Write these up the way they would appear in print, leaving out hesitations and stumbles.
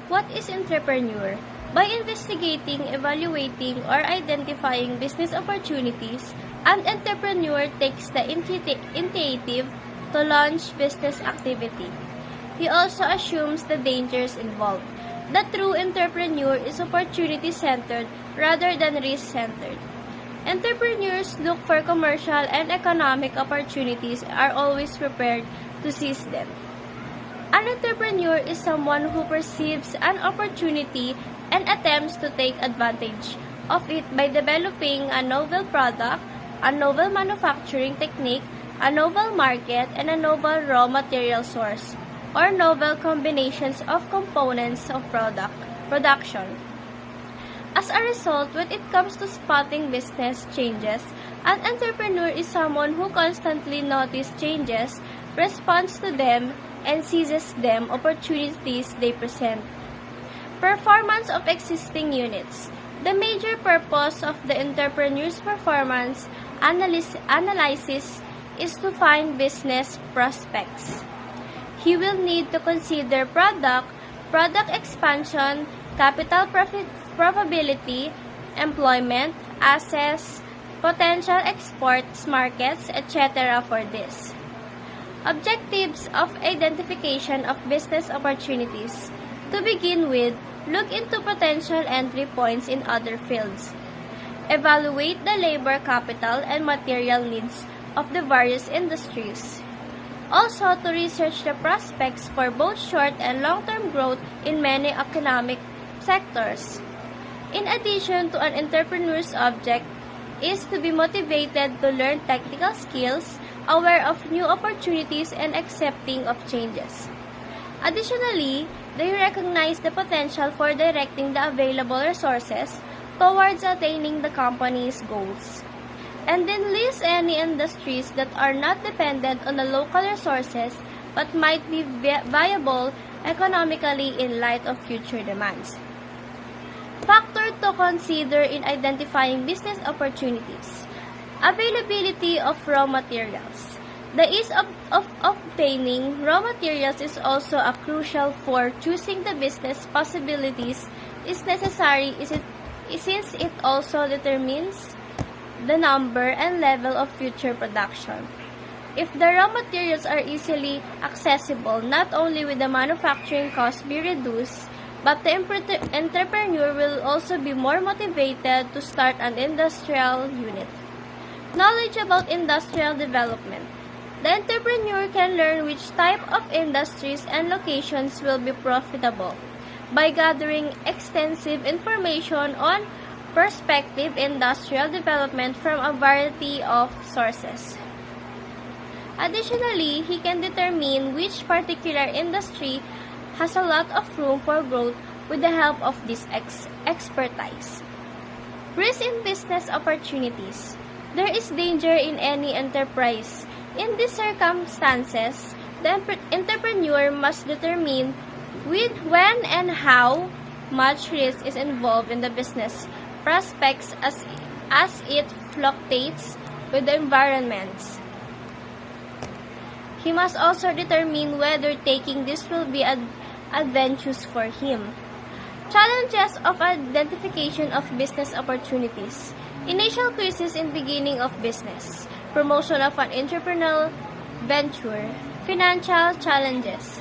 What is entrepreneur? By investigating, evaluating, or identifying business opportunities, an entrepreneur takes the initiative to launch business activity. He also assumes the dangers involved. The true entrepreneur is opportunity-centered rather than risk-centered. Entrepreneurs look for commercial and economic opportunities and are always prepared to seize them. An entrepreneur is someone who perceives an opportunity and attempts to take advantage of it by developing a novel product, a novel manufacturing technique, a novel market, and a novel raw material source, or novel combinations of components of production. As a result, when it comes to spotting business changes, an entrepreneur is someone who constantly notices changes, responds to them, and seizes them opportunities they present. Performance of existing units. The major purpose of the entrepreneur's performance analysis is to find business prospects. He will need to consider product expansion, capital profitability, employment, assets, potential exports markets, etc. for this. Objectives of identification of business opportunities. To begin with, look into potential entry points in other fields. Evaluate the labor capital and material needs of the various industries. Also, to research the prospects for both short and long-term growth in many economic sectors. In addition to an entrepreneur's object is to be motivated to learn technical skills, aware of new opportunities, and accepting of changes. Additionally, they recognize the potential for directing the available resources towards attaining the company's goals. And then list any industries that are not dependent on the local resources but might be viable economically in light of future demands. Factor to consider in identifying business opportunities. Availability of raw materials. The ease of obtaining raw materials is also a crucial for choosing the business possibilities is necessary since it also determines the number and level of future production. If the raw materials are easily accessible, not only will the manufacturing cost be reduced, but the entrepreneur will also be more motivated to start an industrial unit. Knowledge about industrial development. The entrepreneur can learn which type of industries and locations will be profitable by gathering extensive information on prospective industrial development from a variety of sources. Additionally, he can determine which particular industry has a lot of room for growth with the help of this expertise. Risk in business opportunities. There is danger in any enterprise. In these circumstances, the entrepreneur must determine when and how much risk is involved in the business prospects as it fluctuates with the environments. He must also determine whether taking this will be advantageous for him. Challenges of identification of business opportunities. Initial crisis in beginning of business. Promotion of an entrepreneurial venture. Financial challenges.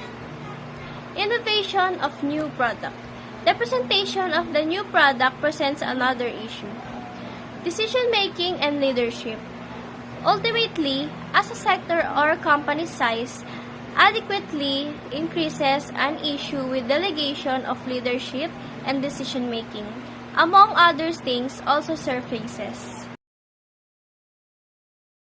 Innovation of new product. The presentation of the new product presents another issue. Decision-making and leadership. Ultimately, as a sector or company size adequately increases, an issue with delegation of leadership and decision-making, among other things, also surfaces.